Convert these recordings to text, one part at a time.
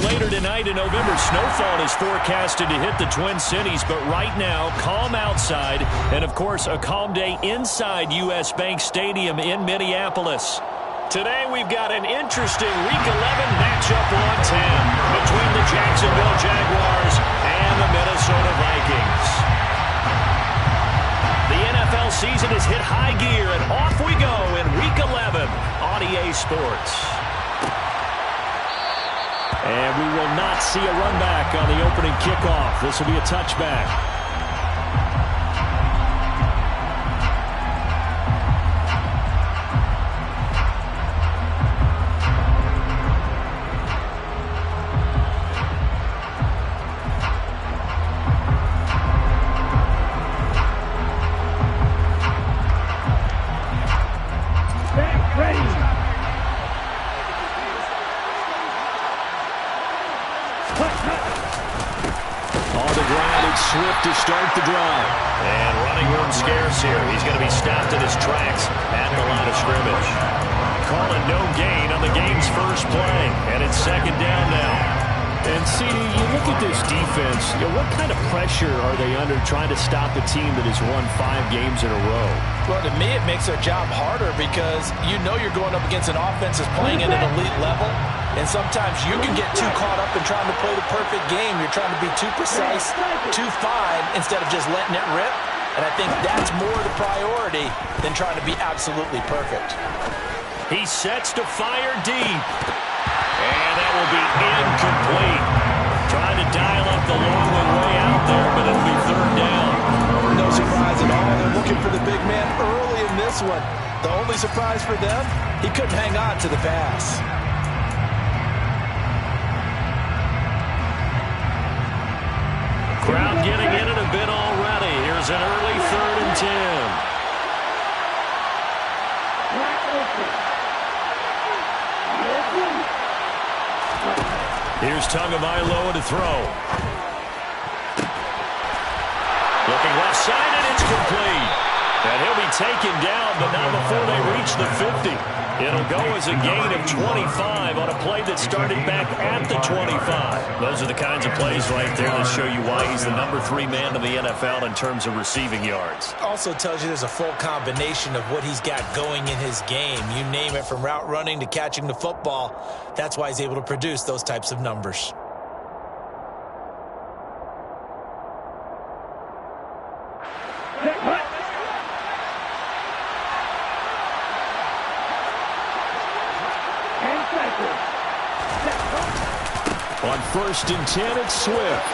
later tonight in November, snowfall is forecasted to hit the Twin Cities, but right now, calm outside, and of course, a calm day inside U.S. Bank Stadium in Minneapolis. Today, we've got an interesting Week 11 matchup on 10 between the Jacksonville Jaguars and the Minnesota Vikings. The NFL season has hit high gear, and off we go in Week 11 on EA Sports. And we will not see a run back on the opening kickoff. This will be a touchback. Swift to start the drive. And running room scarce here. He's going to be stopped in his tracks at the line of scrimmage. Calling no gain on the game's first play. And it's second down now. And, CD, you look at this defense, what kind of pressure are they under trying to stop a team that has won 5 games in a row? Well, to me, it makes their job harder because you know you're going up against an offense that's playing at an elite level. And sometimes you can get too caught up in trying to play the perfect game. You're trying to be too precise, too fine, instead of just letting it rip. And I think that's more the priority than trying to be absolutely perfect. He sets to fire deep. And that will be incomplete. Trying to dial up the long way out there, but it'll be third down. No surprise at all. They're looking for the big man early in this one. The only surprise for them, he couldn't hang on to the pass. Crowd getting in it a bit already. Here's an early 3rd and 10. Here's Tagovailoa to throw. Looking left side, and it's complete. And he'll be taken down, but not before they reach the 50. It'll go as a gain of 25 on a play that started back at the 25. Those are the kinds of plays right there that show you why he's the number 3 man in the NFL in terms of receiving yards. Also tells you there's a full combination of what he's got going in his game. You name it, from route running to catching the football. That's why he's able to produce those types of numbers. On 1st and 10, it's Swift.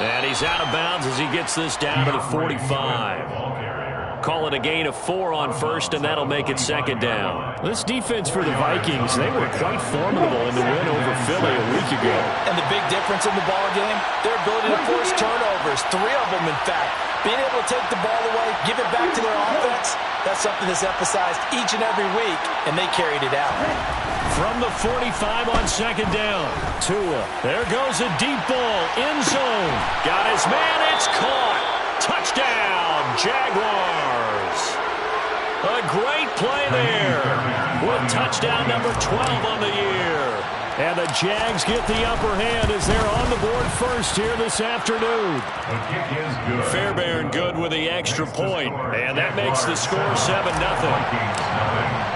And he's out of bounds as he gets this down to the 45. Call it a gain of 4 on 1st, and that'll make it 2nd down. This defense for the Vikings, they were quite formidable in the win over Philly a week ago. And the big difference in the ball game, their ability to force turnovers, 3 of them, in fact. Being able to take the ball away, give it back to their offense, that's something that's emphasized each and every week, and they carried it out. From the 45 on 2nd down, Tua. There goes a deep ball, end zone. Got his man, it's caught. Touchdown, Jaguars. A great play there with touchdown number 12 on the year. And the Jags get the upper hand as they're on the board first here this afternoon. Fairbairn good with the extra point, and that makes the score 7-0.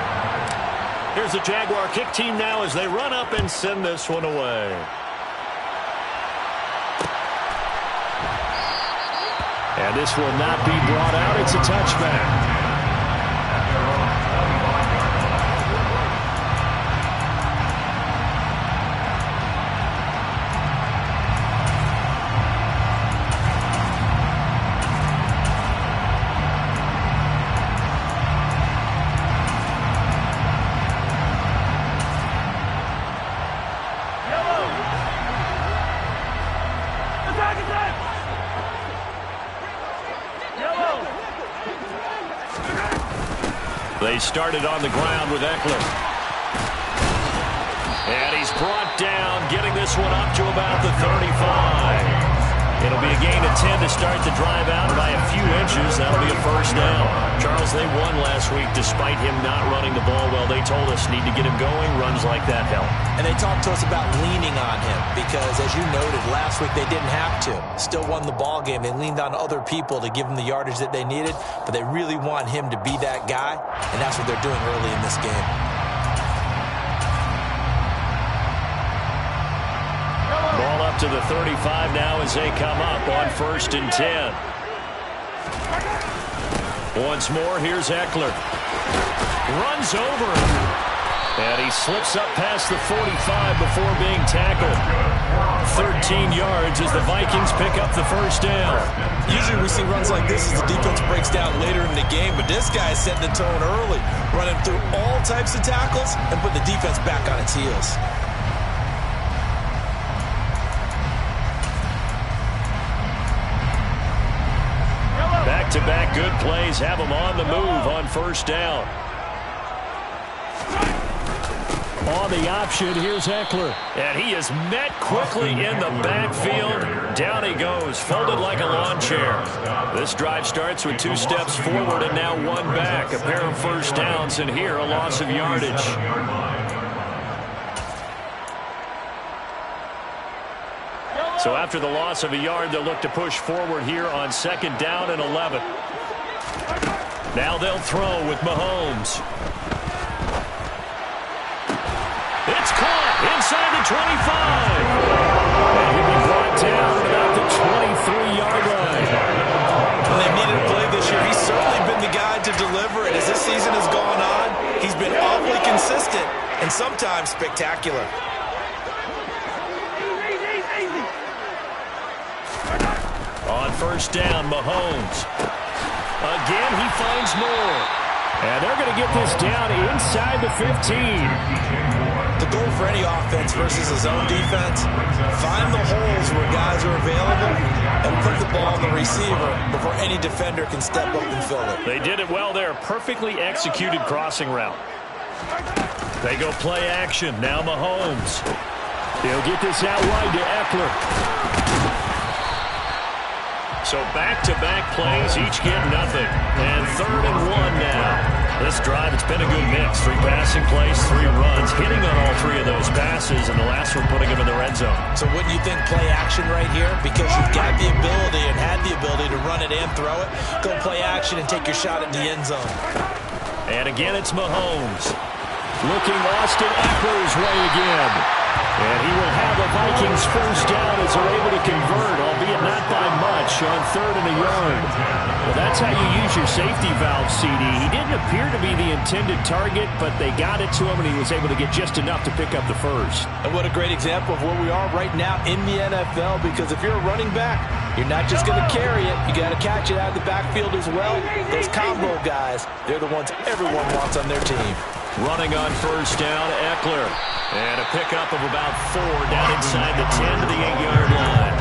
Here's the Jaguar kick team now as they run up and send this one away. And this will not be brought out. It's a touchback. They started on the ground with Eckler. And he's brought down, getting this one up to about the 35. It'll It'll be a gain of 10 to start the drive out by a few inches. That'll be a first down. Charles, they won last week despite him not running the ball well. They told us need to get him going. Runs like that help. And they talked to us about leaning on him because, as you noted, last week they didn't have to. Still won the ball game. They leaned on other people to give them the yardage that they needed, but they really want him to be that guy, and that's what they're doing early in this game. Ball up to the 35 now as they come up on 1st and 10. Once more, here's Eckler. Runs over him. And he slips up past the 45 before being tackled. 13 yards as the Vikings pick up the first down. Usually we see runs like this as the defense breaks down later in the game, but this guy is setting the tone early, running through all types of tackles and put the defense back on its heels. Back-to-back good plays have him on the move on first down. On the option, here's Eckler. And he is met quickly in the backfield. Down he goes, folded like a lawn chair. This drive starts with 2 steps forward and now 1 back. A pair of first downs, and here a loss of yardage. So after the loss of a yard, they'll look to push forward here on 2nd down and 11. Now they'll throw with Mahomes. It's caught inside the 25. And he'll be brought down about the 23-yard line. When they needed a play this year, he's certainly been the guy to deliver it. As this season has gone on, he's been awfully consistent and sometimes spectacular. On first down, Mahomes. Again, he finds more. And they're going to get this down inside the 15. The goal for any offense versus a zone defense, find the holes where guys are available and put the ball on the receiver before any defender can step up and fill it. They did it well there. Perfectly executed crossing route. They go play action. Now Mahomes. He'll get this out wide to Eckler. So back-to-back plays, each get nothing. And 3rd and 1 now. This drive, it's been a good mix. 3 passing plays, 3 runs, hitting on all 3 of those passes, and the last one putting him in the red zone. So wouldn't you think play action right here? Because you've got the ability and had the ability to run it and throw it. Go play action and take your shot at the end zone. And again, it's Mahomes. Looking Austin Eckler's way again. And he will have the Vikings first down as they're able to convert, albeit not by much, on 3rd and a yard. Well, that's how you use your safety valve, CD. He didn't appear to be the intended target, but they got it to him, and he was able to get just enough to pick up the first. And what a great example of where we are right now in the NFL, because if you're a running back, you're not just going to carry it. You got to catch it out of the backfield as well. Those combo guys, they're the ones everyone wants on their team. Running on first down, Eckler. And a pickup of about 4 down inside the 10 to the 8-yard line.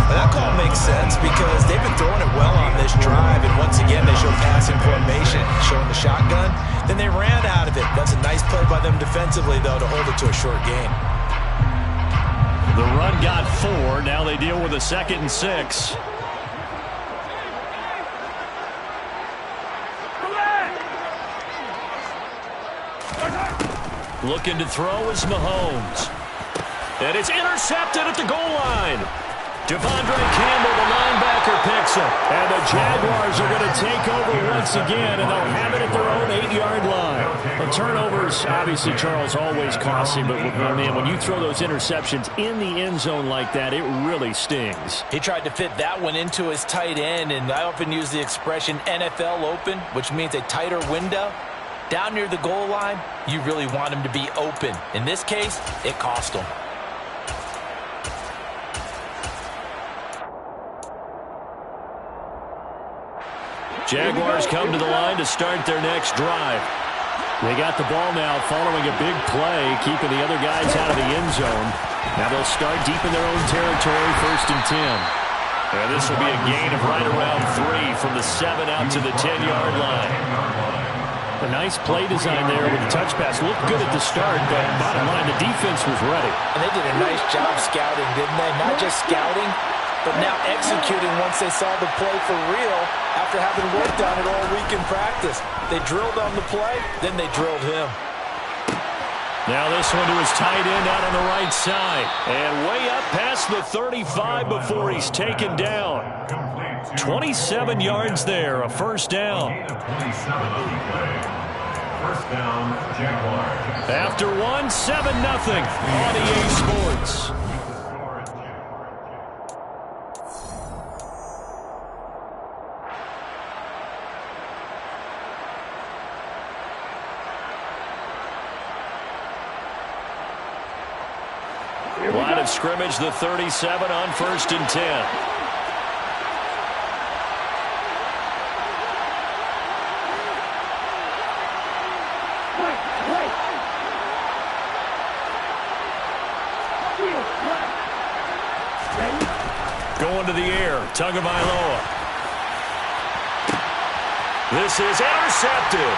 Well, that call makes sense because they've been throwing it well on this drive. And once again, they show passing formation, showing the shotgun. Then they ran out of it. That's a nice play by them defensively, though, to hold it to a short gain. The run got 4. Now they deal with a 2nd and 6. Looking to throw is Mahomes. And it's intercepted at the goal line. Devondre Campbell, the linebacker, picks it. And the Jaguars are going to take over once again, and they'll have it at their own 8-yard line. Well, turnovers, obviously, Charles, always costly, but man, when you throw those interceptions in the end zone like that, it really stings. He tried to fit that one into his tight end, and I often use the expression NFL open, which means a tighter window. Down near the goal line, you really want him to be open. In this case, it cost him. Jaguars come to the line to start their next drive. They got the ball now following a big play, keeping the other guys out of the end zone. Now they'll start deep in their own territory, 1st and 10. And this will be a gain of right around 3 from the 7 out to the 10-yard line. A nice play design there with the touch pass. Looked good at the start, but bottom line, the defense was ready. And they did a nice job scouting, didn't they? Not just scouting, but now executing once they saw the play for real after having worked on it all week in practice. They drilled on the play, then they drilled him. Now this one to his tight end out on the right side. And way up past the 35 before he's taken down. 27 yards there, a first down. First down, Jaguars. After 1, 7-0 on EA Sports. Line of scrimmage, the 37 on 1st and 10. Going to the air, Tagovailoa. This is intercepted.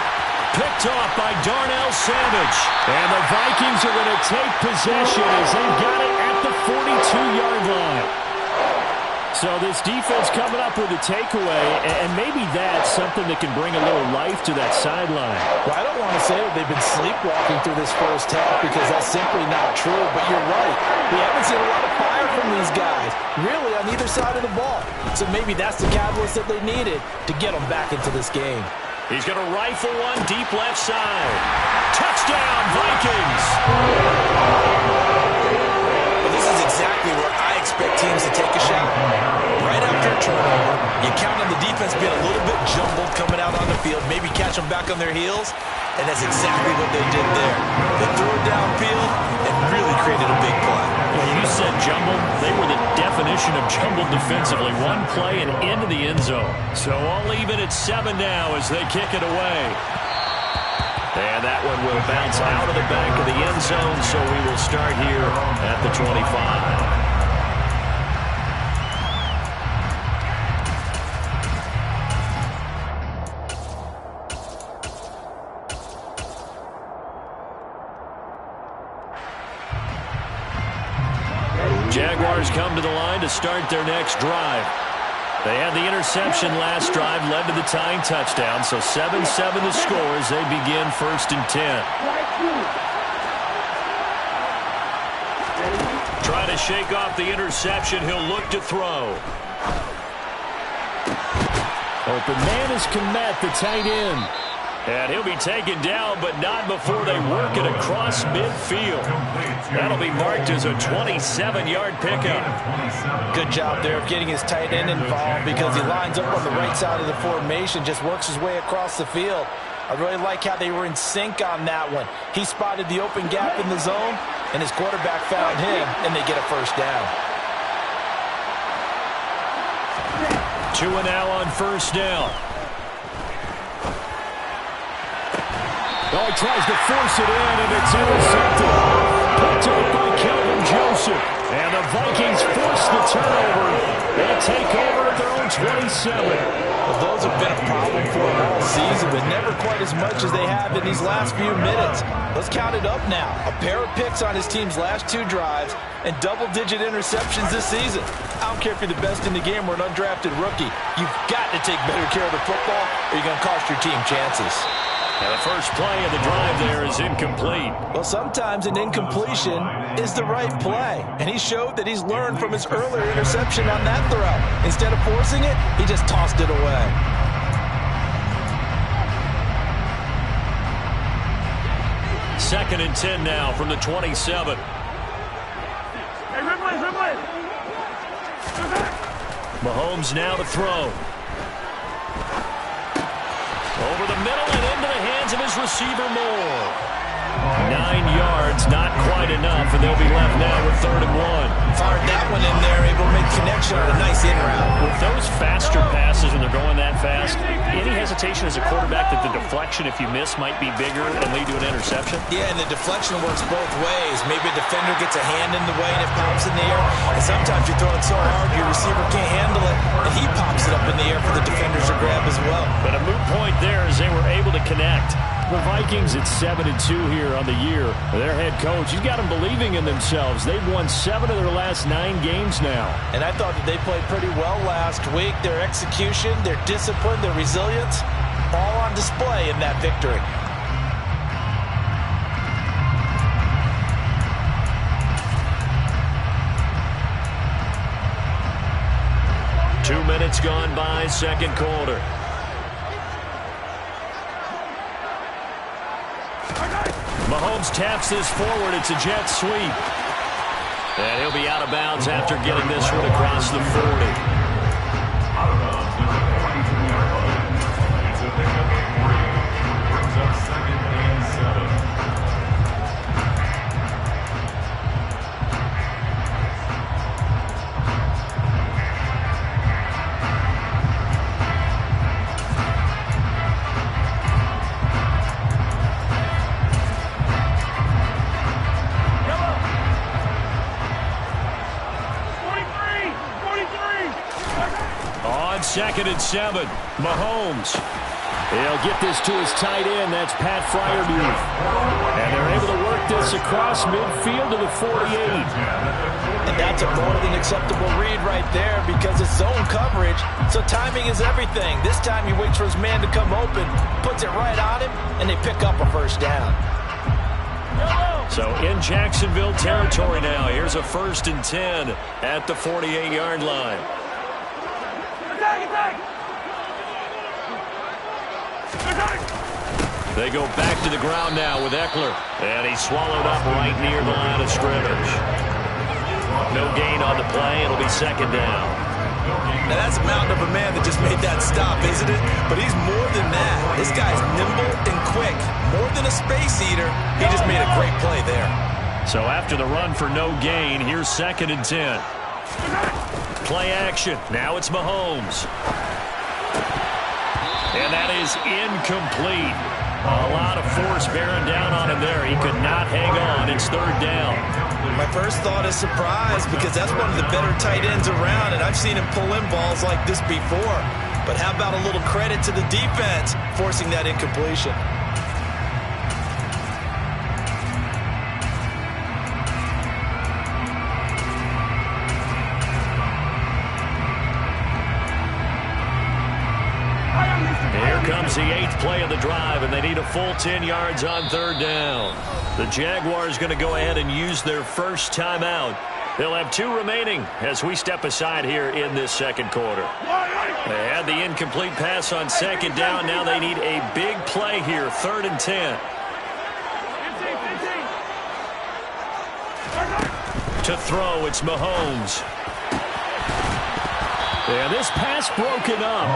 Picked off by Darnell Savage. And the Vikings are going to take possession as they've got it at the 42-yard line. So this defense coming up with a takeaway, and maybe that's something that can bring a little life to that sideline. Well, I don't want to say that they've been sleepwalking through this first half because that's simply not true, but you're right. We haven't seen a lot of fire from these guys, really, on either side of the ball. So maybe that's the catalyst that they needed to get them back into this game. He's going to rifle one deep left side. Touchdown, Vikings! Well, this is exactly where I expect teams to take a shot. Right after a turnover, you count on the defense being a little bit jumbled coming out on the field, maybe catch them back on their heels, and that's exactly what they did there. They threw it downfield and really created a big play. Well, you said jumbled. They were the definition of jumbled defensively. One play and into the end zone. So all even at 7 now as they kick it away. And that one will bounce out of the back of the end zone, so we will start here at the 25. Jaguars come to the line to start their next drive. They had the interception last drive, led to the tying touchdown, so 7-7 the score as they begin 1st and 10. Try to shake off the interception. He'll look to throw. Open man is Kmet, the tight end. And he'll be taken down, but not before they work it across midfield. That'll be marked as a 27-yard pickup. Good job there of getting his tight end involved because he lines up on the right side of the formation, just works his way across the field. I really like how they were in sync on that one. He spotted the open gap in the zone, and his quarterback found him, and they get a first down. 2 now on 1st down. Oh, he tries to force it in, and it's intercepted. Picked up by Kelvin Joseph. And the Vikings force the turnover. They take over at their own 27. Well, those have been a problem for them all season, but never quite as much as they have in these last few minutes. Let's count it up now. A pair of picks on his team's last 2 drives and double-digit interceptions this season. I don't care if you're the best in the game or an undrafted rookie. You've got to take better care of the football or you're going to cost your team chances. And the first play of the drive there is incomplete. Well, sometimes an incompletion is the right play. And he showed that he's learned from his earlier interception on that throw. Instead of forcing it, he just tossed it away. Second and 10 now from the 27. Mahomes now to throw. Over the middle and into the hands of his receiver Moore. 9 yards, not quite enough, and they'll be left now with 3rd and 1. Fired that one in there, able to make connection on a nice in route. With those faster passes when they're going that fast, any hesitation as a quarterback that the deflection, if you miss, might be bigger and lead to an interception? Yeah, and the deflection works both ways. Maybe a defender gets a hand in the way and it pops in the air. And sometimes you're throwing so hard your receiver can't handle it, and he pops it up in the air for the defenders to grab as well. But a moot point there as they were able to connect. The Vikings at 7-2 here on the year. Their head coach, he's got them believing in themselves. They've won 7 of their last 9 games now. And I thought that they played pretty well last week. Their execution, their discipline, their resilience, all on display in that victory. Two minutes gone by, second quarter. Mahomes taps this forward. It's a jet sweep. And he'll be out of bounds after getting this one across the 40. Out of bounds at the 42-yard line. It's a pickup of 3. Brings up 2nd and 7. On 2nd and 7, Mahomes. He'll get this to his tight end. That's Pat Fryermuth. And they're able to work this across midfield to the 48. And that's a more than acceptable read right there because it's zone coverage, so timing is everything. This time he waits for his man to come open, puts it right on him, and they pick up a first down. So in Jacksonville territory now. Here's a 1st and 10 at the 48-yard line. They go back to the ground now with Eckler. And he's swallowed up right near the line of scrimmage. No gain on the play. It'll be 2nd down. Now that's a mountain of a man that just made that stop, isn't it? But he's more than that. This guy's nimble and quick. More than a space eater. He just made a great play there. So after the run for no gain, here's 2nd and 10. Play action. Now it's Mahomes. And that is incomplete. A lot of force bearing down on him there. He could not hang on. It's 3rd down. My first thought is surprise because that's one of the better tight ends around, and I've seen him pull in balls like this before. But how about a little credit to the defense forcing that incompletion? Here comes the 8th play of the drive, and they need a full 10 yards on 3rd down. The Jaguars going to go ahead and use their first timeout. They'll have 2 remaining as we step aside here in this second quarter. They had the incomplete pass on 2nd down. Now they need a big play here, 3rd and 10. To throw, it's Mahomes. Yeah, this pass broken up.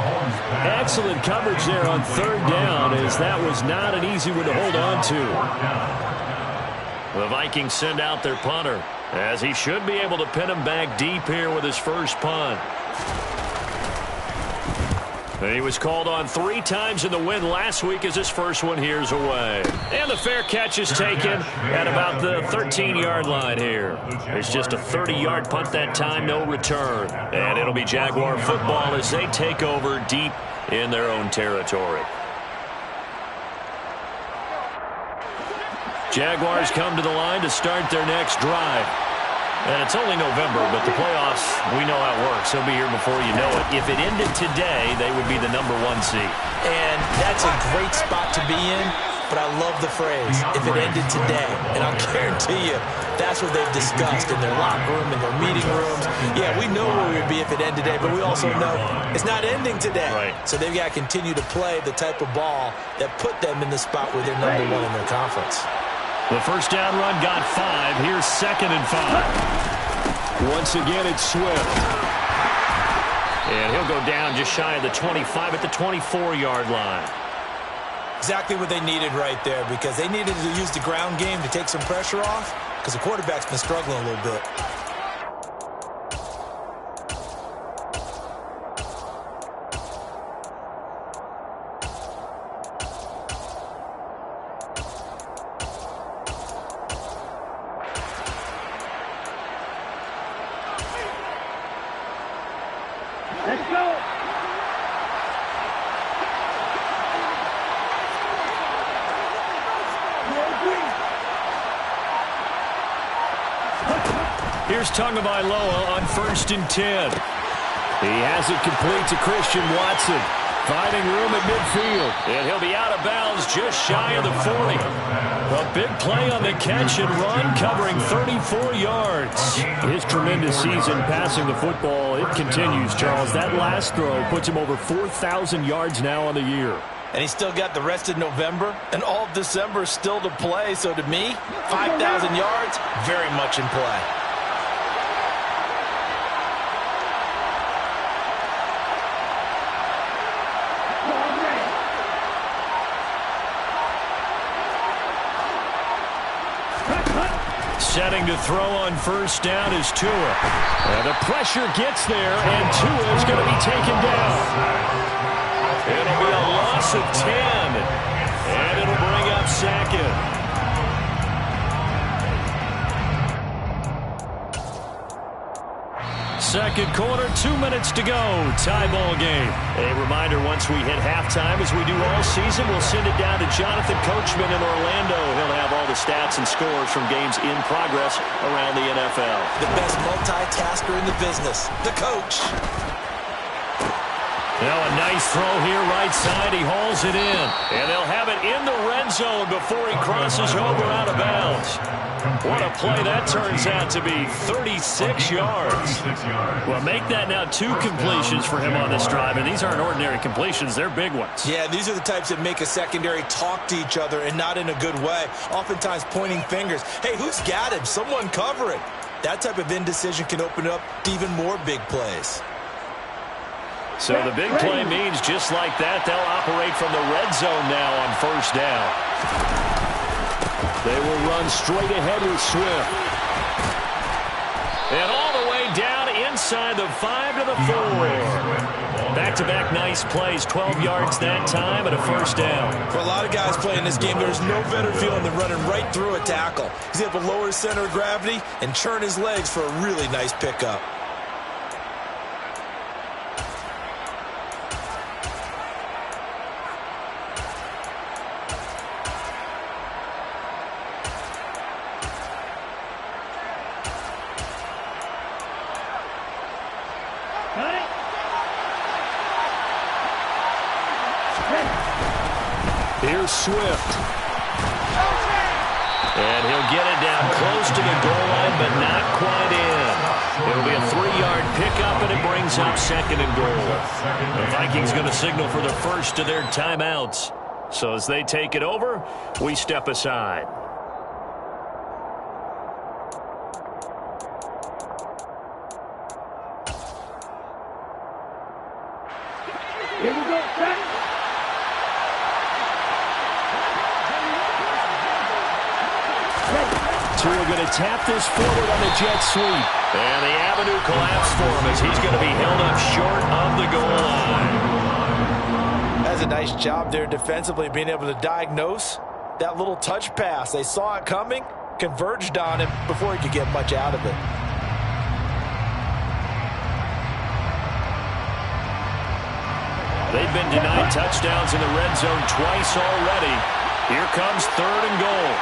Excellent coverage there on 3rd down, as that was not an easy one to hold on to. The Vikings send out their punter, as he should be able to pin him back deep here with his first punt. And he was called on 3 times in the win last week as his first one here's away. And the fair catch is taken at about the 13-yard line here. It's just a 30-yard punt that time, no return. And it'll be Jaguar football as they take over deep in their own territory. Jaguars come to the line to start their next drive. And it's only November, but the playoffs, we know how it works. They'll be here before you know it. If it ended today, they would be the #1 seed. And that's a great spot to be in, but I love the phrase, if it ended today. And I'll guarantee you, that's what they've discussed in their locker room, in their meeting rooms. Yeah, we know where we would be if it ended today, but we also know it's not ending today. Right. So they've got to continue to play the type of ball that put them in the spot where they're #1 in their conference. The first down run got 5. Here's 2nd and 5. Once again, it's Swift. And he'll go down just shy of the 25 at the 24-yard line. Exactly what they needed right there, because they needed to use the ground game to take some pressure off, because the quarterback's been struggling a little bit. Let's go. Here's Tagovailoa on 1st and 10. He has it complete to Christian Watson. Finding room at midfield. And he'll be out of bounds just shy of the 40. A big play on the catch and run, covering 34 yards. His tremendous season passing the football, it continues, Charles. That last throw puts him over 4,000 yards now on the year. And he's still got the rest of November and all of December still to play. So to me, 5,000 yards, very much in play. Setting to throw on 1st down is Tua. And the pressure gets there, and Tua is going to be taken down. It'll be a loss of 10. And it'll bring up 2nd. Second quarter, 2 minutes to go. Tie ball game. A reminder, once we hit halftime, as we do all season, we'll send it down to Jonathan Coachman in Orlando. He'll have all the stats and scores from games in progress around the NFL. The best multitasker in the business, the coach. Now a nice throw here right side. He hauls it in. And they'll have it in the red zone before he crosses over out of bounds. What a play that turns out to be. 36 yards. Well, make that now 2 completions for him on this drive. And these aren't ordinary completions. They're big ones. Yeah, these are the types that make a secondary talk to each other and not in a good way. Oftentimes pointing fingers. Hey, who's got him? Someone cover it. That type of indecision can open up to even more big plays. So the big play means just like that, they'll operate from the red zone now on 1st down. They will run straight ahead with Swift. And all the way down inside the 5 to the 4. Back-to-back nice plays, 12 yards that time and a 1st down. For a lot of guys playing this game, there's no better feeling than running right through a tackle. He's able to lower his center of gravity and churn his legs for a really nice pickup. Here's Swift. And he'll get it down close to the goal line, but not quite in. It'll be a 3-yard pickup, and it brings up 2nd and goal. The Vikings going to signal for the first of their timeouts. So as they take it over, we step aside. Here we go, back. Tua going to tap this forward on the jet sweep. And the avenue collapsed for him as he's going to be held up short of the goal line. That's a nice job there defensively, being able to diagnose that little touch pass. They saw it coming, converged on him before he could get much out of it. They've been denied touchdowns in the red zone twice already. Here comes 3rd and goal.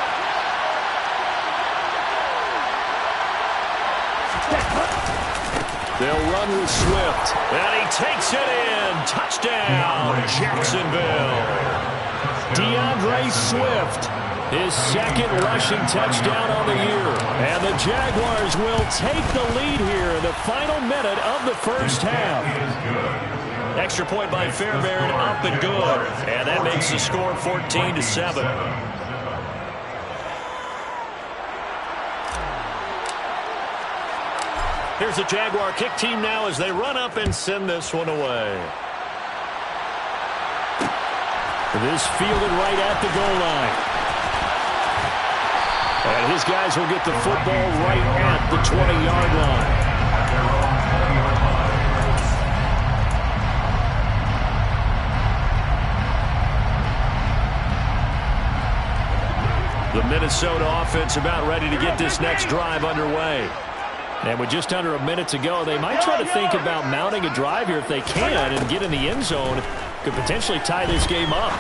They'll run with Swift. And he takes it in. Touchdown, Jacksonville. DeAndre Swift, his 2nd rushing touchdown on the year. And the Jaguars will take the lead here in the final minute of the 1st half. Extra point by Fairbairn, up and good. And that makes the score 14-7. Here's the Jaguar kick team now as they run up and send this one away. This fielded right at the goal line. And his guys will get the football right at the 20-yard line. The Minnesota offense about ready to get this next drive underway. And with just under a minute to go, they might try to think about mounting a drive here if they can and get in the end zone. Could potentially tie this game up.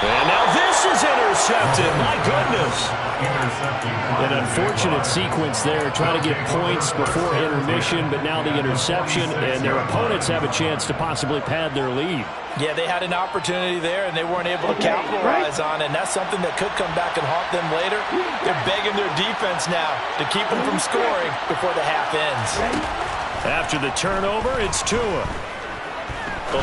And now this is intercepted. intercepted. My goodness. Intercepting. An unfortunate sequence there, trying to get points before intermission, but now the interception, and their opponents have a chance to possibly pad their lead. Yeah, they had an opportunity there, and they weren't able to capitalize on it, and that's something that could come back and haunt them later. They're begging their defense now to keep them from scoring before the half ends. After the turnover, it's Tua.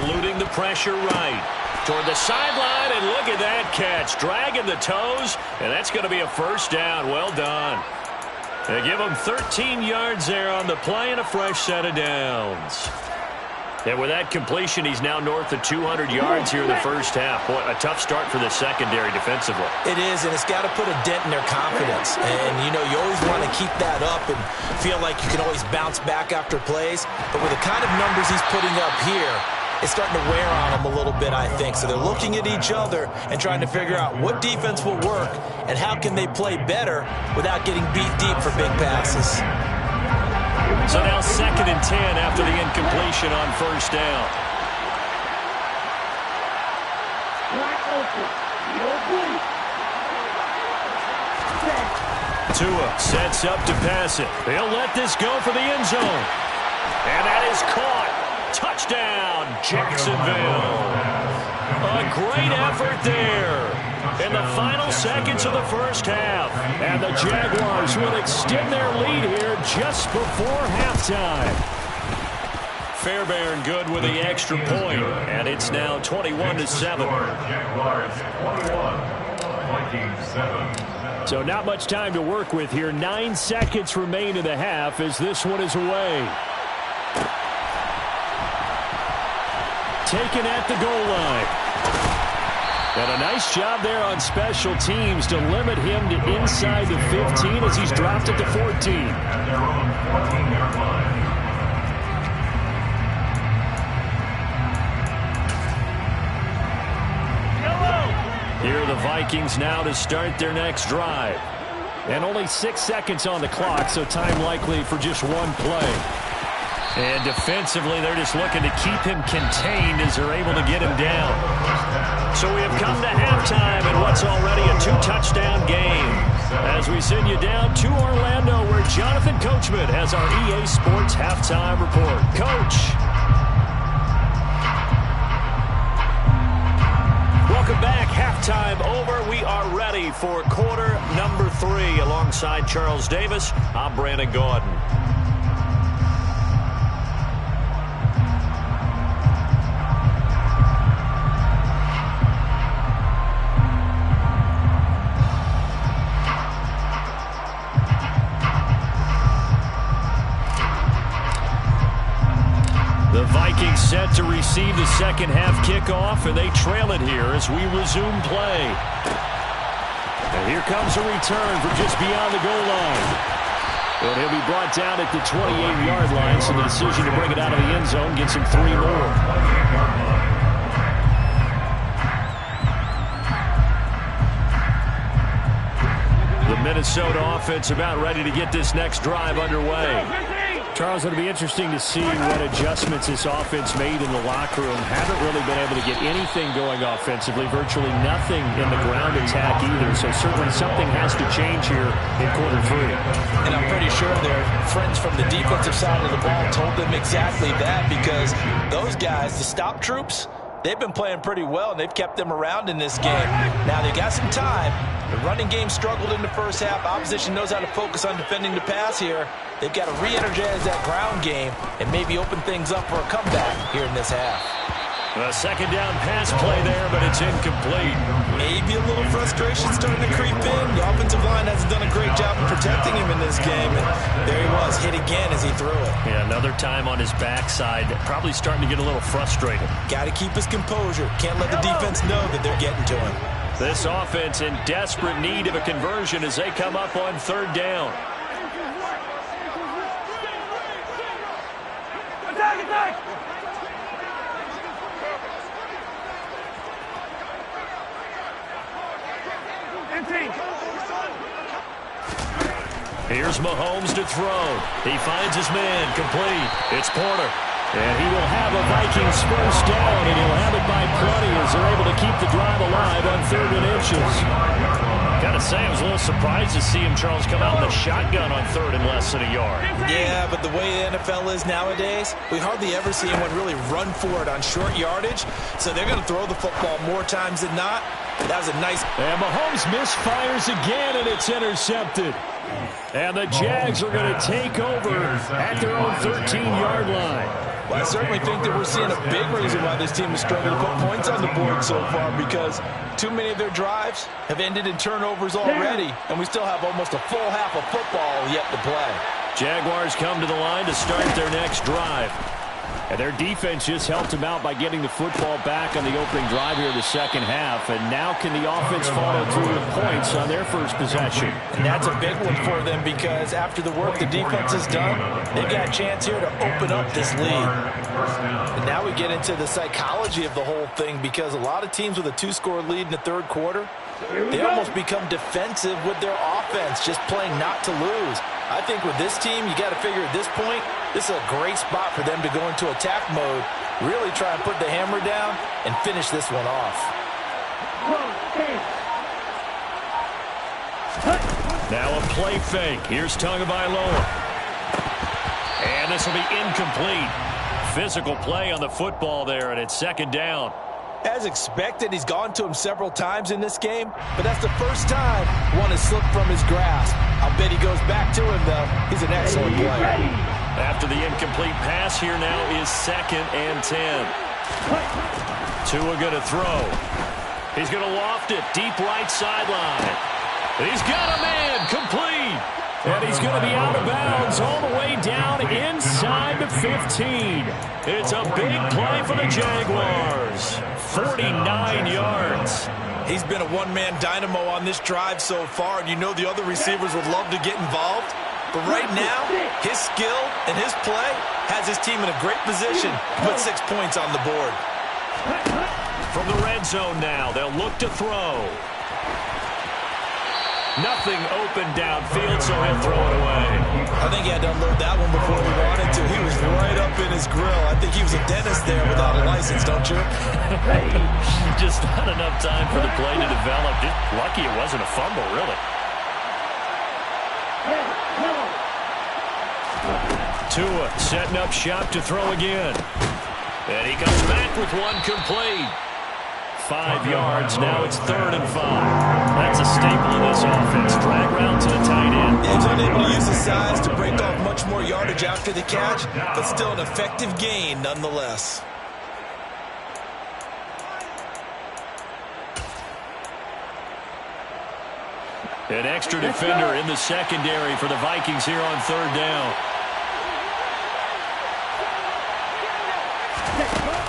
Eluding the pressure right. Toward the sideline, and look at that catch. Dragging the toes, and that's going to be a first down. Well done. They give him 13 yards there on the play and a fresh set of downs. And with that completion, he's now north of 200 yards here in the first half. Boy, a tough start for the secondary defensively. It is, and it's got to put a dent in their confidence. And, you know, you always want to keep that up and feel like you can always bounce back after plays. But with the kind of numbers he's putting up here, it's starting to wear on them a little bit, I think. So they're looking at each other and trying to figure out what defense will work and how can they play better without getting beat deep for big passes. So now 2nd and 10 after the incompletion on first down. Tua sets up to pass it. He'll let this go for the end zone. And that is caught. Touchdown, Jacksonville. A great effort there in the final seconds of the first half. And the Jaguars will extend their lead here just before halftime. Fairbairn good with the extra point, and it's now 21-7. Jaguars 21, 7. So not much time to work with here. 9 seconds remain in the half as this one is away. Taken at the goal line. And a nice job there on special teams to limit him to inside the 15 as he's dropped at the 14. At their own 14-yard line. Here are the Vikings now to start their next drive. And only 6 seconds on the clock, so time likely for just one play. And defensively, they're just looking to keep him contained as they're able to get him down. So we have come to halftime in what's already a 2-touchdown game. As we send you down to Orlando, where Jonathan Coachman has our EA Sports halftime report. Coach. Welcome back. Halftime over. We are ready for quarter number 3. Alongside Charles Davis, I'm Brandon Gordon. The Vikings set to receive the second half kickoff, and they trail it here as we resume play. And here comes a return from just beyond the goal line. And he'll be brought down at the 28-yard line, so the decision to bring it out of the end zone gets him 3 more. The Minnesota offense about ready to get this next drive underway. Charles, it'll be interesting to see what adjustments this offense made in the locker room. Haven't really been able to get anything going offensively, virtually nothing in the ground attack either. So certainly something has to change here in quarter 3. And I'm pretty sure their friends from the defensive side of the ball told them exactly that, because those guys, the stop troops, they've been playing pretty well, and they've kept them around in this game. Now, they got some time. The running game struggled in the first half. Opposition knows how to focus on defending the pass here. They've got to re-energize that ground game and maybe open things up for a comeback here in this half. A second down pass play there, but it's incomplete. Maybe a little frustration starting to creep in. The offensive line hasn't done a great job of protecting him in this game. And there he was, hit again as he threw it. Yeah, another time on his backside. Probably starting to get a little frustrated. Got to keep his composure. Can't let the defense know that they're getting to him. This offense in desperate need of a conversion as they come up on third down. Attack! Here's Mahomes to throw. He finds his man complete. It's Porter. And he will have a Vikings first down, and he'll have it by plenty as they're able to keep the drive alive on 3rd and inches. Got to say, I was a little surprised to see him, Charles, come out in the shotgun on 3rd and less than a yard. Yeah, but the way the NFL is nowadays, we hardly ever see anyone really run for it on short yardage. So they're going to throw the football more times than not. That was a nice... And Mahomes misfires again, and it's intercepted. And the Jags are going to take over at their own 13-yard line. Well, I certainly think that we're seeing a big reason why this team is struggling to put points on the board so far, because too many of their drives have ended in turnovers already, and we still have almost a full half of football yet to play. Jaguars come to the line to start their next drive. And their defense just helped them out by getting the football back on the opening drive here in the second half. And now can the offense follow through with points on their first possession? And that's a big one for them, because after the work the defense has done, they've got a chance here to open up this lead. And now we get into the psychology of the whole thing, because a lot of teams with a 2-score lead in the 3rd quarter, they almost become defensive with their offense, just playing not to lose. I think with this team, you got to figure at this point, this is a great spot for them to go into attack mode, really try and put the hammer down and finish this one off. Now a play fake. Here's Tagovailoa. And this will be incomplete. Physical play on the football there, and it's 2nd down. As expected, he's gone to him several times in this game, but that's the first time one has slipped from his grasp. I'll bet he goes back to him, though. He's an excellent player. After the incomplete pass, here now is 2nd and 10. Tua going to throw. He's going to loft it deep right sideline. He's got a man complete. And he's going to be out of bounds all the way down inside the 15. It's a big play for the Jaguars. 49 yards. He's been a one-man dynamo on this drive so far, and you know the other receivers would love to get involved. But right now, his skill and his play has his team in a great position to put 6 points on the board. From the red zone now, they'll look to throw. Nothing open downfield, so he'll throw it away. I think he had to unload that one before he wanted to. He was right up in his grill. I think he was a dentist there without a license, don't you? Just not enough time for the play to develop. Just lucky it wasn't a fumble, really. Tua setting up shop to throw again. And he comes back with one complete. 5 yards. Now it's 3rd and 5. That's a staple in this offense. Drag route to the tight end. He's unable to use his size to break off much more yardage after the catch, but still an effective gain nonetheless. An extra defender in the secondary for the Vikings here on 3rd down.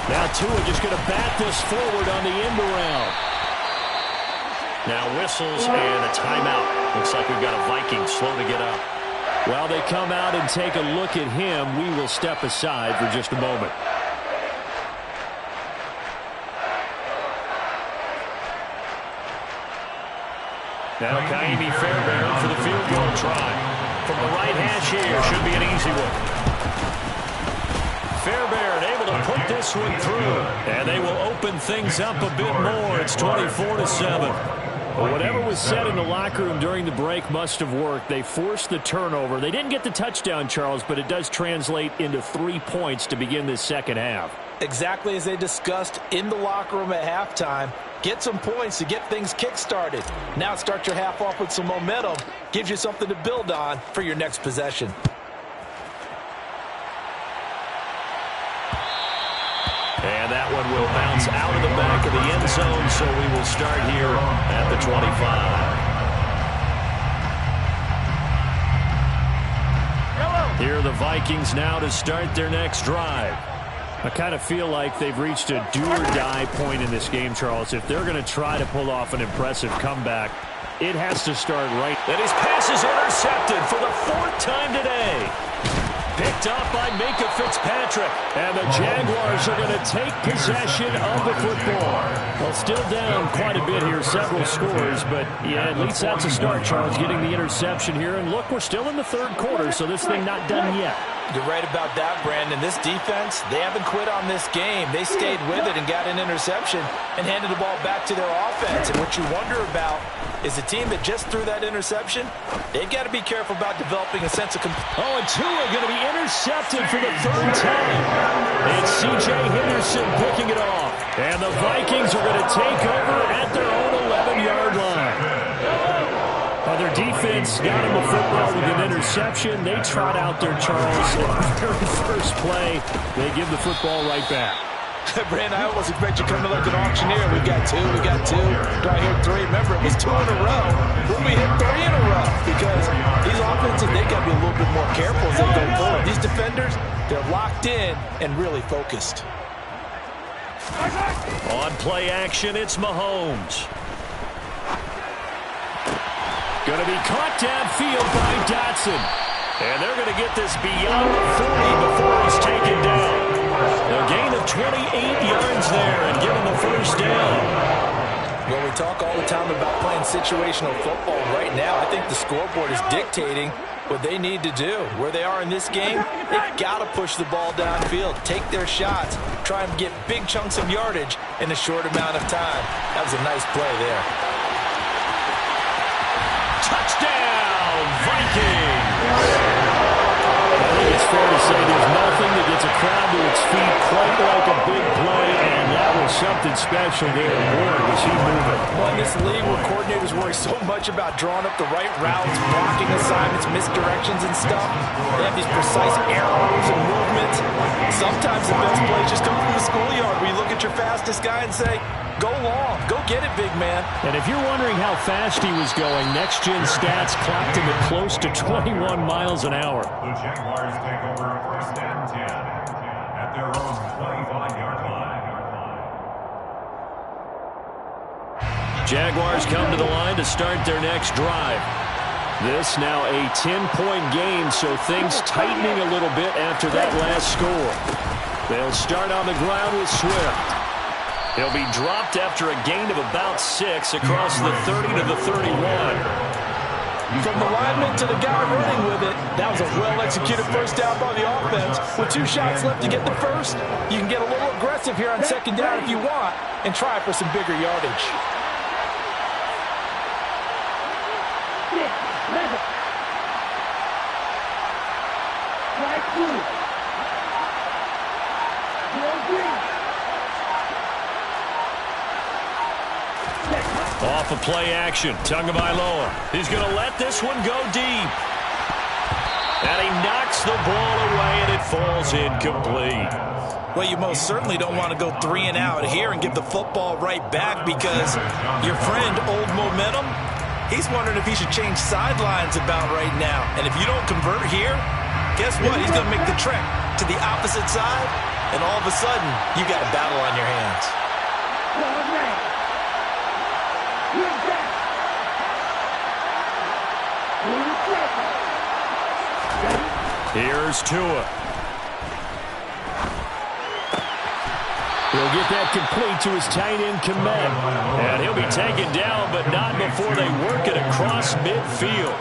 Now Tua just going to bat this forward on the end around. Now whistles and a timeout. Looks like we've got a Viking slow to get up. While they come out and take a look at him, we will step aside for just a moment. Now Kaimi Fairbairn for the field goal try. From the right hash here, should be an easy one. Fairbairn able to put this one through. And they will open things up a bit more. It's 24-7. But whatever was said in the locker room during the break must have worked. They forced the turnover. They didn't get the touchdown, Charles, but it does translate into 3 points to begin this second half. Exactly as they discussed in the locker room at halftime. Get some points to get things kick-started. Now start your half off with some momentum. Gives you something to build on for your next possession. And that one will bounce out of the back of the end zone, so we will start here at the 25. Here are the Vikings now to start their next drive. I kind of feel like they've reached a do-or-die point in this game, Charles. If they're going to try to pull off an impressive comeback, it has to start right. And his pass is intercepted for the 4th time today. Picked up by Minka Fitzpatrick. And the Jaguars are going to take possession of the football. Well, still down quite a bit here, several scores. But, yeah, at least that's a start, Charles, getting the interception here. And, look, we're still in the third quarter, so this thing not done yet. You're right about that, Brandon. This defense, they haven't quit on this game. They stayed with it and got an interception and handed the ball back to their offense. And what you wonder about is the team that just threw that interception, they've got to be careful about developing a sense of and Tua going to be intercepted for the third time. It's C.J. Henderson picking it off. And the Vikings are going to take over at their own 11-yard line. Their defense got him a football with an interception. They trot out there, Charles. At the very first play, they give the football right back. Brandon, I almost expect you coming like an auctioneer. We got two. Do I hear three? Remember, it was 2 in a row. When we hit 3 in a row, because these offenses, they got to be a little bit more careful as they go forward. These defenders, they're locked in and really focused. On play action, it's Mahomes. Going to be caught downfield by Dotson. And they're going to get this beyond 40 before he's taken down. A gain of 28 yards there and given the first down. Well, we talk all the time about playing situational football. Right now, I think the scoreboard is dictating what they need to do. Where they are in this game, they've got to push the ball downfield, take their shots, try and get big chunks of yardage in a short amount of time. That was a nice play there. Touchdown, Vikings! I think it's fair to say there's nothing that gets a crowd to its feet quite like a big play, and that was something special there. Boy, was he moving. Well, in this league where coordinators worry so much about drawing up the right routes, blocking assignments, misdirections and stuff, they have these precise arrows and movements. Sometimes the best plays just come from the schoolyard where you look at your fastest guy and say, go long, go get it, big man. And if you're wondering how fast he was going, next-gen stats clocked him at close to 21 miles an hour. The Jaguars take over first and 10 at their own 25-yard line. Jaguars come to the line to start their next drive. This now a 10-point game, so things tightening a little bit after that last score. They'll start on the ground with Swift. He'll be dropped after a gain of about 6 across the 30 to the 31. From the lineman to the guy running with it, that was a well-executed first down by the offense. With 2 shots left to get the first, you can get a little aggressive here on second down if you want and try for some bigger yardage. Off of play action, Tagovailoa. He's going to let this one go deep. And he knocks the ball away, and it falls incomplete. Well, you most certainly don't want to go 3 and out here and give the football right back because your friend, Old Momentum, he's wondering if he should change sidelines about right now. And if you don't convert here, guess what? He's going to make the trek to the opposite side, and all of a sudden, you got a battle on your hands. Here's Tua. He'll get that complete to his tight end Kmet. And he'll be taken down, but not before they work it across midfield.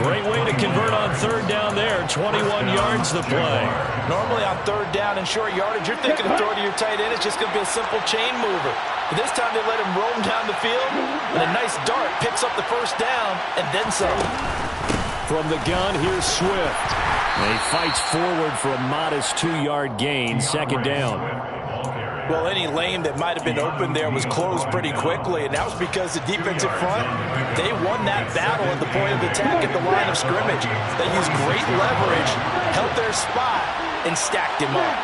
Great way to convert on third down there. 21 yards the play. Normally on third down and short yardage, you're thinking of throwing to your tight end. It's just going to be a simple chain mover. But this time they let him roam down the field, and a nice dart picks up the first down, and then some. From the gun, here's Swift. And he fights forward for a modest 2-yard gain, second down. Well, any lane that might have been open there was closed pretty quickly, and that was because the defensive front, they won that battle at the point of attack at the line of scrimmage. They used great leverage, held their spot, and stacked him up.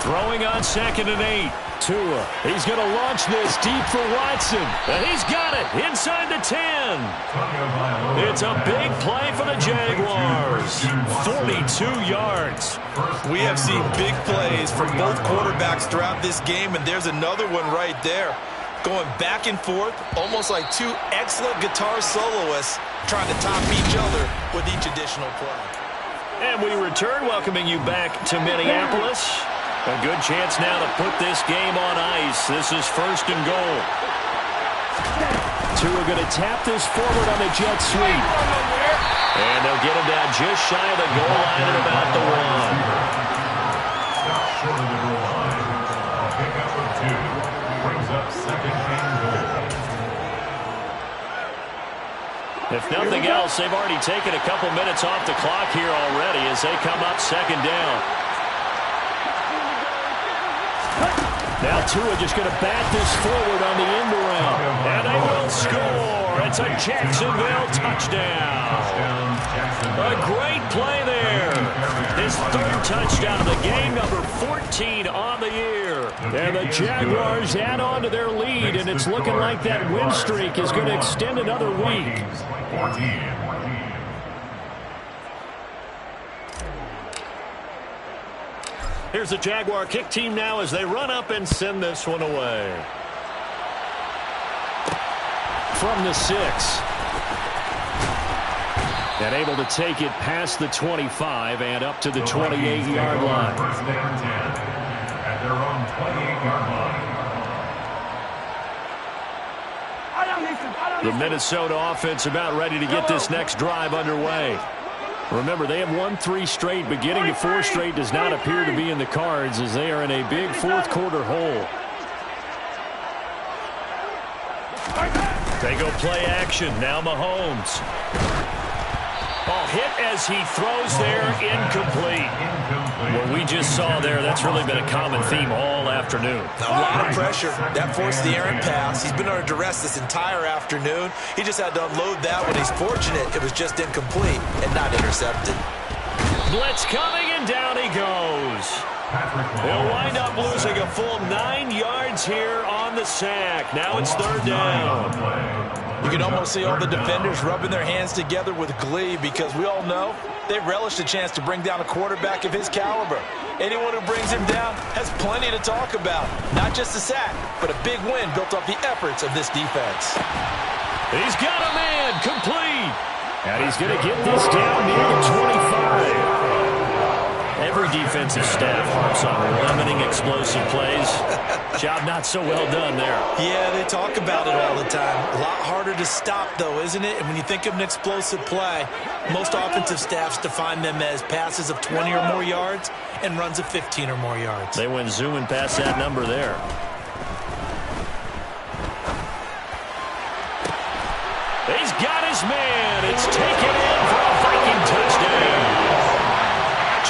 Throwing on 2nd and 8. Tua. He's going to launch this deep for Watson. And he's got it inside the 10. It's a big play for the Jaguars. 42 yards. We have seen big plays from both quarterbacks throughout this game, and there's another one right there. Going back and forth, almost like two excellent guitar soloists trying to top each other with each additional play. And we return, welcoming you back to Minneapolis. A good chance now to put this game on ice. This is 1st and goal. Tua going to tap this forward on the jet sweep. And they'll get him down just shy of the goal line at about the 1. Stop short of the goal line. A pickup of 2. Brings up 2nd and goal. If nothing else, they've already taken a couple minutes off the clock here already as they come up 2nd down. Now Tua just going to bat this forward on the end around. And they will score. It's a Jacksonville touchdown. A great play there. His 3rd touchdown of the game, number 14 on the year. And the Jaguars add on to their lead, and it's looking like that win streak is going to extend another week. 14. Here's the Jaguar kick team now as they run up and send this one away. From the 6. And able to take it past the 25 and up to the 28-yard line. 1st and 10 at their own 28-yard line. The Minnesota offense about ready to get this next drive underway. Remember, they have won 3 straight, but getting to 4 straight does not appear to be in the cards as they are in a big 4th quarter hole. They go play action. Now Mahomes. Ball hit as he throws there, incomplete. What we just saw there, that's really been a common theme all afternoon. A lot of pressure. That forced the errant pass. He's been under duress this entire afternoon. He just had to unload that when he's fortunate it was just incomplete and not intercepted. Blitz coming, and down he goes. They'll wind up losing a full 9 yards here on the sack. Now it's 3rd down. You can almost see all the defenders rubbing their hands together with glee because we all know they relish the chance to bring down a quarterback of his caliber. Anyone who brings him down has plenty to talk about. Not just a sack, but a big win built off the efforts of this defense. He's got a man, complete. And he's going to get this down near the 25. Every defensive staff harps on limiting explosive plays. Job not so well done there. Yeah, they talk about it all the time. A lot harder to stop, though, isn't it? And when you think of an explosive play, most offensive staffs define them as passes of 20 or more yards and runs of 15 or more yards. They went zooming past that number there. He's got his man. It's taken in for a Viking touchdown.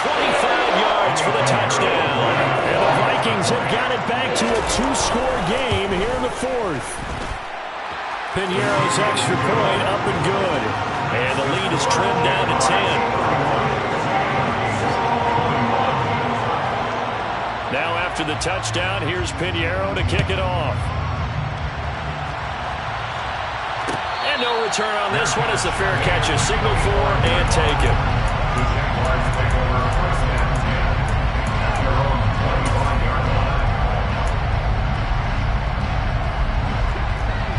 25 yards for the touchdown. And the Vikings have got it back to a 2-score game here in the 4th. Pinheiro's extra point up and good. And the lead is trimmed down to 10. Now after the touchdown, here's Pinheiro to kick it off. And no return on this one as the fair catch is signaled for and taken. The Jaguars take over 1st and 10 at their own 25-yard line.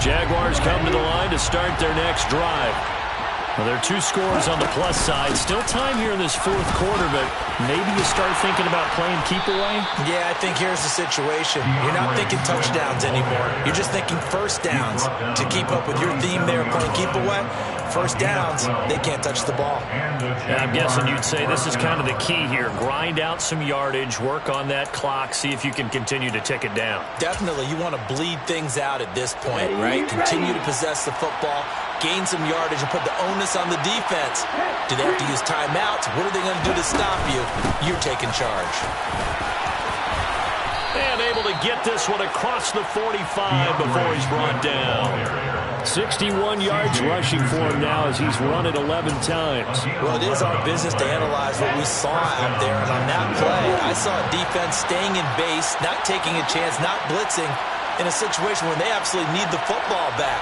Jaguars come to the line to start their next drive. Well, there are 2 scores on the plus side. Still time here in this 4th quarter, but maybe you start thinking about playing keep away? Yeah, I think here's the situation. You're not thinking touchdowns anymore. You're just thinking 1st downs. To keep up with your theme there, playing keep away, 1st downs, they can't touch the ball. And I'm guessing you'd say this is kind of the key here. Grind out some yardage, work on that clock, see if you can continue to tick it down. Definitely, you want to bleed things out at this point, right? Continue to possess the football, gain some yardage, and put the onus on the defense. Do they have to use timeouts? What are they going to do to stop you? You're taking charge. And able to get this one across the 45 before he's brought down. 61 yards rushing for him now as he's run it 11 times. Well, it is our business to analyze what we saw out there. And on that play, I saw a defense staying in base, not taking a chance, not blitzing, in a situation when they absolutely need the football back.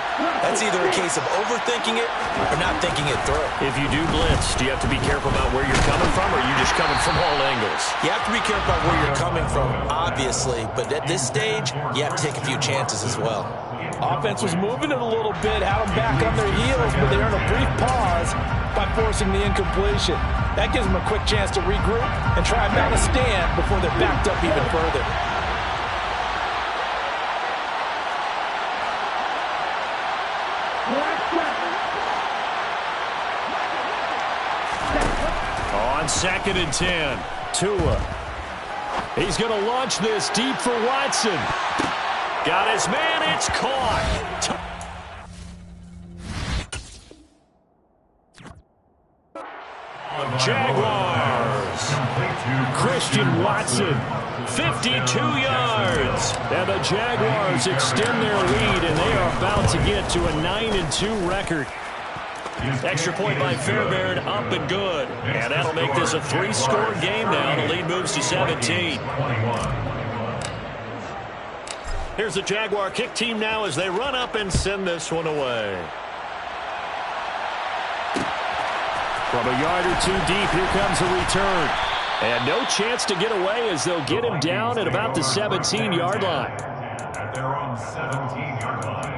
That's either a case of overthinking it or not thinking it through. If you do blitz, do you have to be careful about where you're coming from, or are you just coming from all angles? You have to be careful about where you're coming from, obviously, but at this stage, you have to take a few chances as well. Offense was moving it a little bit, had them back on their heels, but they earned a brief pause by forcing the incompletion. That gives them a quick chance to regroup and try and mount a stand before they're backed up even further. On 2nd and 10, Tua. He's going to launch this deep for Watson. Got his man, it's caught. Jaguars. Christian Watson, 52 yards. And the Jaguars extend their lead, and they are about to get to a 9-2 record. Extra point by Fairbairn, up and good. And that'll make this a 3-score game now. The lead moves to 17. Here's the Jaguar kick team now as they run up and send this one away. From a yard or two deep, here comes a return. And no chance to get away as they'll get him down at about the 17-yard line. At their own 17-yard line.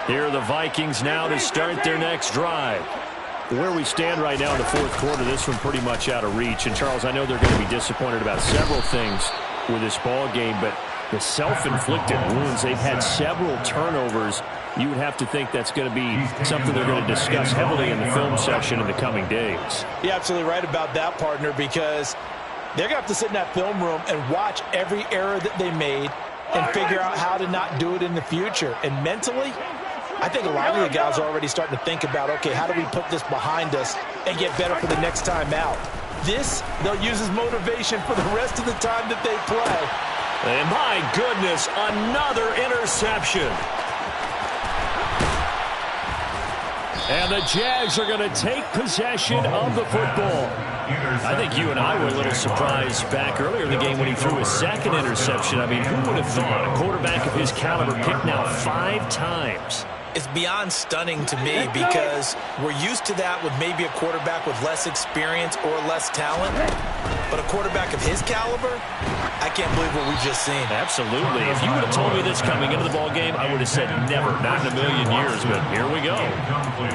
Here are the Vikings now to start their next drive. Where we stand right now in the fourth quarter, this one pretty much out of reach. And, Charles, I know they're going to be disappointed about several things with this ball game, but the self-inflicted wounds, they've had several turnovers. You would have to think that's going to be something they're going to discuss heavily in the film section in the coming days. You're absolutely right about that, partner, because they're going to have to sit in that film room and watch every error that they made and figure out how to not do it in the future. And mentally, I think a lot of the guys are already starting to think about, okay, how do we put this behind us and get better for the next time out? This, they'll use as motivation for the rest of the time that they play. And my goodness, another interception. And the Jags are going to take possession of the football. I think you and I were a little surprised back earlier in the game when he threw his second interception. I mean, who would have thought a quarterback of his caliber picked now 5 times? It's beyond stunning to me because we're used to that with maybe a quarterback with less experience or less talent. But a quarterback of his caliber, I can't believe what we've just seen. Absolutely. If you would have told me this coming into the ball game, I would have said never, not in a million years. But here we go.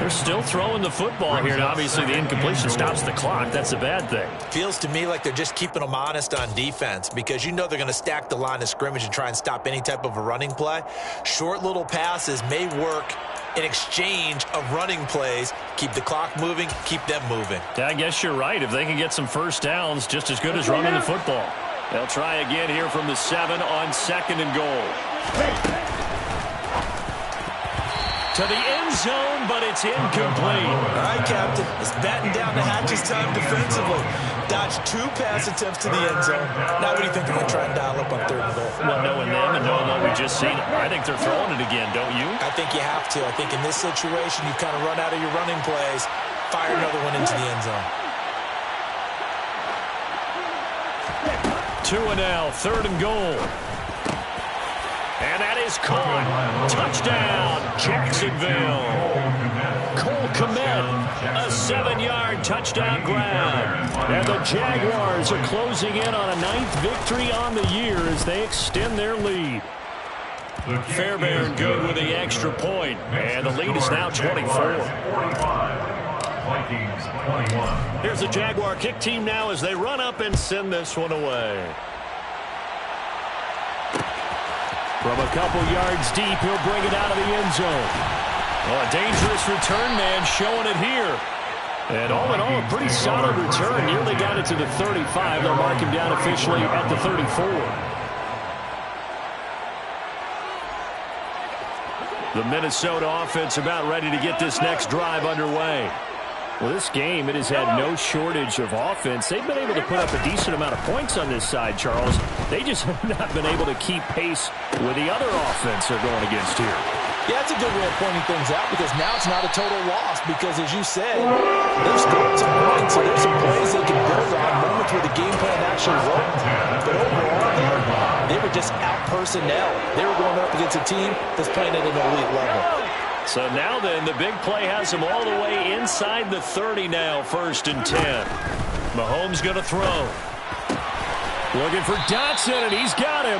They're still throwing the football here, and obviously the incompletion stops the clock. That's a bad thing. Feels to me like they're just keeping them honest on defense because you know they're going to stack the line of scrimmage and try and stop any type of a running play. Short little passes may work in exchange of running plays. Keep the clock moving, keep them moving. I guess you're right. If they can get some first downs, just as good as running the football. They'll try again here from the 7 on 2nd and goal. To the end zone, but it's incomplete. All right, Captain. It's batten down the hatches time defensively. Dodged 2 pass attempts to the end zone. Now what do you think they're going to try and dial up on 3rd and goal? Well, knowing them and knowing what we just seen, I think they're throwing it again, don't you? I think you have to. I think in this situation, you kind of run out of your running plays, fire another one into the end zone. Tua now, 3rd and goal. And that is caught. Touchdown, Jacksonville. Cole Kmet, a 7-yard touchdown grab. And the Jaguars are closing in on a 9th victory on the year as they extend their lead. Fairbairn good with the extra point. And the lead is now 24. Here's the Jaguar kick team now as they run up and send this one away. From a couple yards deep, he'll bring it out of the end zone. Well, a dangerous return man showing it here. And all in all, a pretty solid return. Nearly got it to the 35. They'll mark him down officially at the 34. The Minnesota offense about ready to get this next drive underway. Well, this game, it has had no shortage of offense. They've been able to put up a decent amount of points on this side, Charles. They just have not been able to keep pace with the other offense they're going against here. Yeah, that's a good way of pointing things out because now it's not a total loss because, as you said, they've scored some points, so there's some plays they can build on, moments where the game plan actually worked. But overall, though, they were just out-personnel. They were going up against a team that's playing at an elite level. So now then, the big play has them all the way inside the 30 now, 1st and 10. Mahomes going to throw. Looking for Dotson, and he's got him.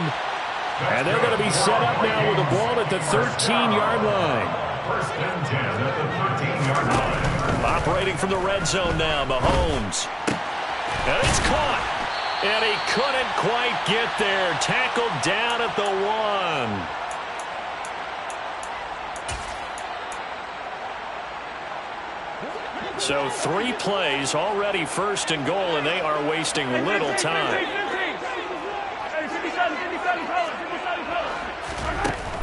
And they're going to be set up now with the ball at the 13-yard line. 1st and 10 at the 13-yard line. Operating from the red zone now, Mahomes. And it's caught. And he couldn't quite get there. Tackled down at the 1. So 3 plays, already 1st and goal, and they are wasting little time.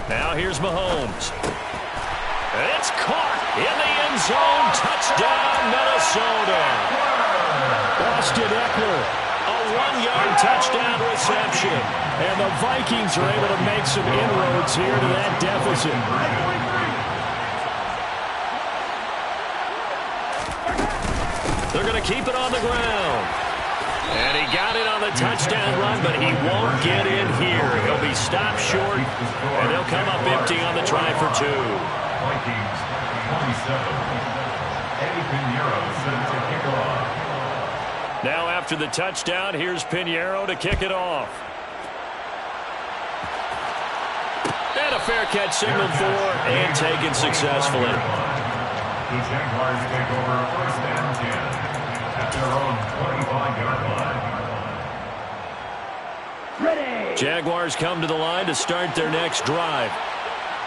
Now here's Mahomes. And it's caught in the end zone. Touchdown, Minnesota. Austin Eckler, a 1-yard touchdown reception. And the Vikings are able to make some inroads here to that deficit. They're going to keep it on the ground. And he got it on the touchdown run, but he won't get in here. He'll be stopped short, and he'll come up empty on the try for 2. Vikings 27. Eddie Pinheiro set to kick off. Now after the touchdown, here's Pinheiro to kick it off. And a fair catch signaled for and taken successfully. The Jaguars take over 1st and 10 at their own 25-yard line. Ready. Jaguars come to the line to start their next drive.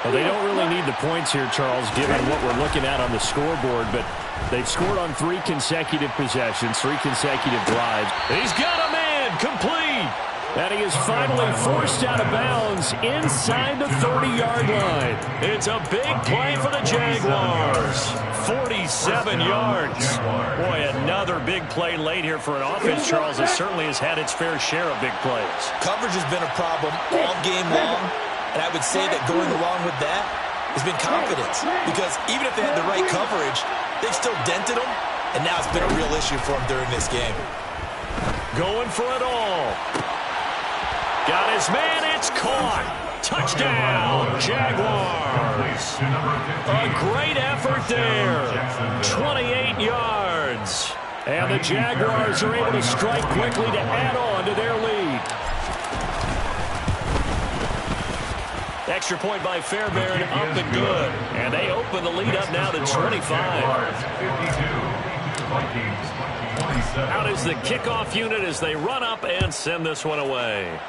Well, they don't really need the points here, Charles, given what we're looking at on the scoreboard, but they've scored on 3 consecutive possessions, 3 consecutive drives. He's got a man, complete, and he is finally forced out of bounds inside the 30-yard line. It's a big play for the Jaguars. 47 yards. Boy, another big play late here for an offense, Charles, that certainly has had its fair share of big plays. Coverage has been a problem all game long, and I would say that going along with that has been confidence, because even if they had the right coverage, they've still dented them, and now it's been a real issue for them during this game. Going for it all. Got his man, it's caught. Touchdown, Jaguars. A great effort there. 28 yards. And the Jaguars are able to strike quickly to add on to their lead. Extra point by Fairbairn, up and good. And they open the lead up now to 25. Out is the kickoff unit as they run up and send this one away.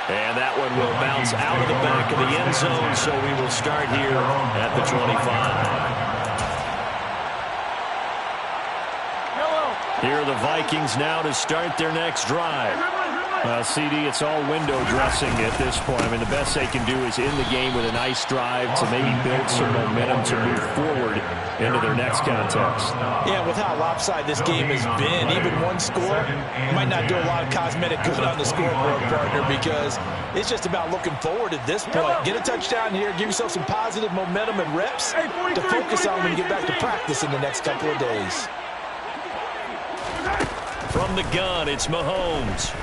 And that one will bounce out of the back of the end zone, so we will start here at the 25. Here are the Vikings now to start their next drive. CD, it's all window dressing at this point. I mean, the best they can do is end the game with a nice drive to maybe build some momentum to move forward into their next contest. Yeah, with how lopsided this game has been, even one score might not do a lot of cosmetic good on the scoreboard, partner, because it's just about looking forward at this point. Get a touchdown here, give yourself some positive momentum and reps to focus on when you get back to practice in the next couple of days. From the gun, it's Mahomes.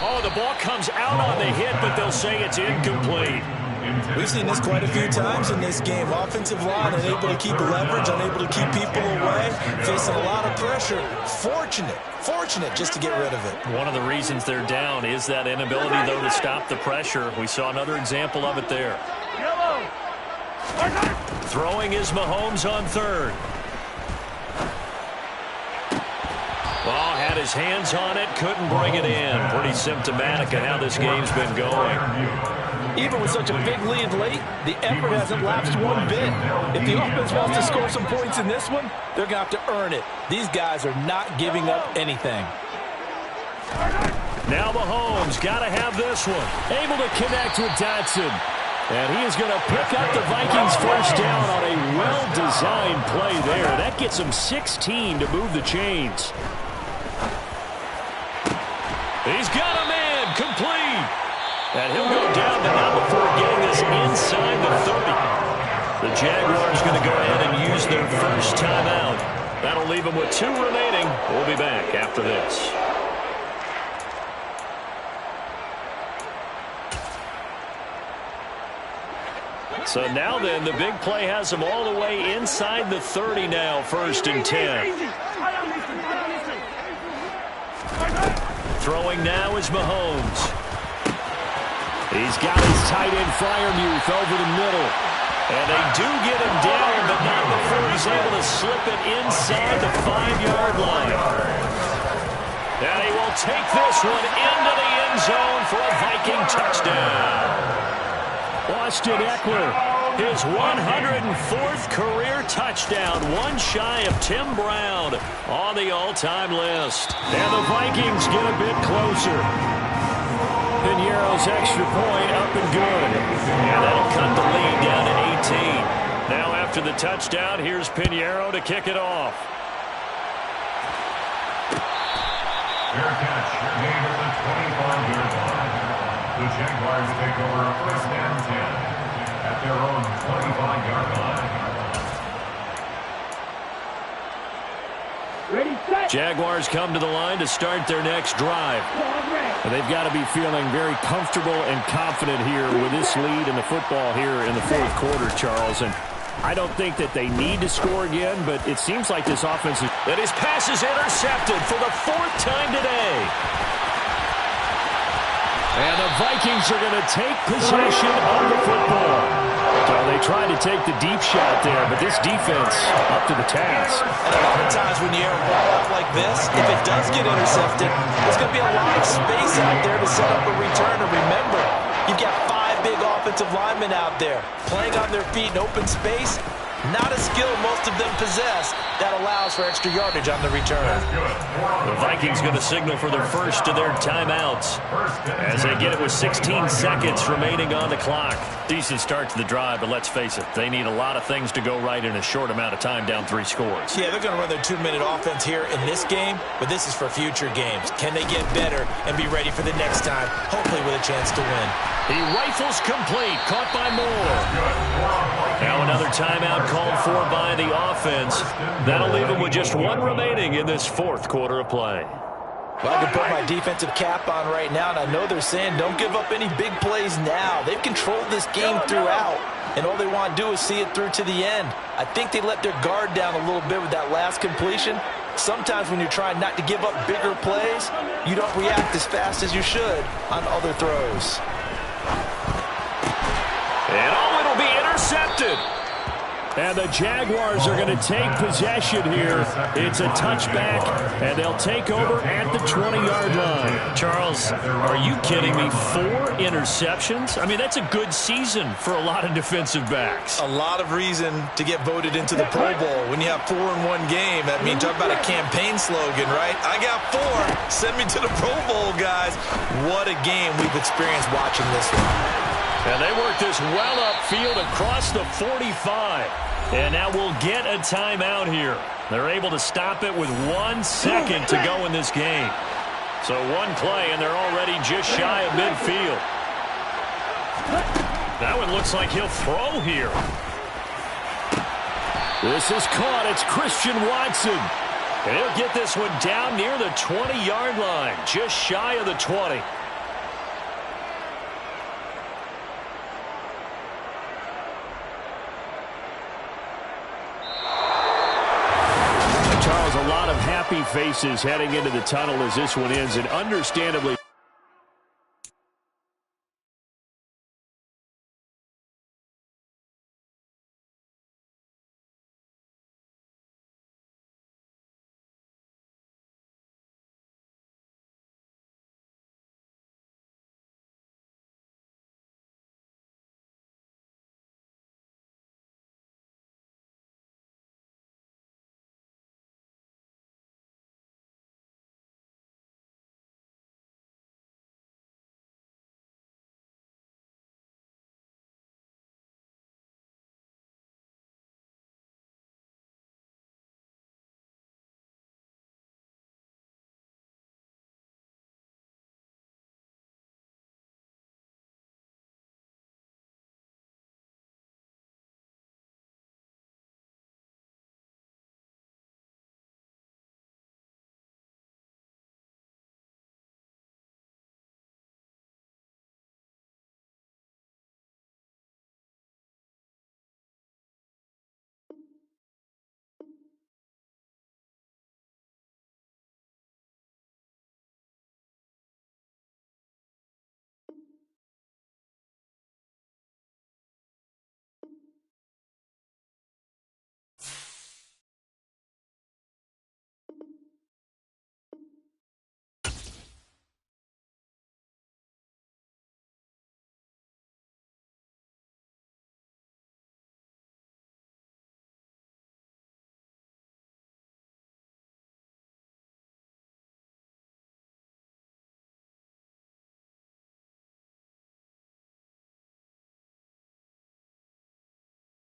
Oh, the ball comes out on the hit, but they'll say it's incomplete. We've seen this quite a few times in this game. Offensive line unable to keep leverage, unable to keep people away, facing a lot of pressure. Fortunate just to get rid of it. One of the reasons they're down is that inability, though, to stop the pressure. We saw another example of it there. Throwing is Mahomes on 3rd. Well, had his hands on it, couldn't bring it in. Pretty symptomatic of how this game's been going. Even with such a big lead late, the effort hasn't lapsed one bit. If the offense wants to score some points in this one, they're going to have to earn it. These guys are not giving up anything. Now Mahomes got to have this one. Able to connect with Dotson. And he is going to pick up the Vikings first down on a well-designed play there. That gets him 16 to move the chains. He's got a man, complete. And he'll go down, but not before getting this inside the 30. The Jaguars going to go ahead and use their first timeout. That'll leave them with 2 remaining. We'll be back after this. So now then, the big play has them all the way inside the 30 now, 1st and 10. Throwing now is Mahomes. He's got his tight end Freiermuth over the middle. And they do get him down, but not before he's able to slip it inside the 5-yard line. And he will take this one into the end zone for a Viking touchdown. Austin Eckler, his 104th career touchdown, one shy of Tim Brown on the all-time list. And the Vikings get a bit closer. Piñeiro's extra point up and good. And that'll cut the lead down to 18. Now after the touchdown, here's Piñeiro to kick it off. Fair catch, made at the 25-yard line. The Jaguars take over 1st and 10 at their own 25-yard line. Ready, set. Jaguars come to the line to start their next drive. And they've got to be feeling very comfortable and confident here with this lead in the football here in the 4th quarter, Charles. And I don't think that they need to score again, but it seems like this offense is... And his pass is intercepted for the 4th time today. And the Vikings are going to take possession of the football. So they tried to take the deep shot there, but this defense up to the task. And a lot of times when you air a ball out like this, if it does get intercepted, there's going to be a lot of space out there to set up a return. And remember, you've got 5 big offensive linemen out there playing on their feet in open space. Not a skill most of them possess that allows for extra yardage on the return. The Vikings going to signal for their first of their timeouts as they get it with 16 seconds remaining on the clock. Decent start to the drive, but let's face it, they need a lot of things to go right in a short amount of time down 3 scores. Yeah, they're going to run their 2-minute offense here in this game, but this is for future games. Can they get better and be ready for the next time, hopefully with a chance to win? He rifles complete, caught by Moore. Now another timeout called for by the offense. That'll leave them with just 1 remaining in this 4th quarter of play. Well, I can put my defensive cap on right now, and I know they're saying don't give up any big plays now. They've controlled this game throughout, and all they want to do is see it through to the end. I think they let their guard down a little bit with that last completion. Sometimes when you're trying not to give up bigger plays, you don't react as fast as you should on other throws. And it'll be intercepted. And the Jaguars are going to take possession here. It's a touchback, and they'll take over at the 20-yard line. Charles, are you kidding me? 4 interceptions? I mean, that's a good season for a lot of defensive backs. A lot of reason to get voted into the Pro Bowl. When you have 4 in one game, that means talk about a campaign slogan, right? I got 4. Send me to the Pro Bowl, guys. What a game we've experienced watching this one. And they work this well upfield across the 45. And now we'll get a timeout here. They're able to stop it with 1 second to go in this game. So 1 play, and they're already just shy of midfield. That one looks like he'll throw here. This is caught. It's Christian Watson. And he'll get this one down near the 20-yard line, just shy of the 20. Charles, a lot of happy faces heading into the tunnel as this one ends, and understandably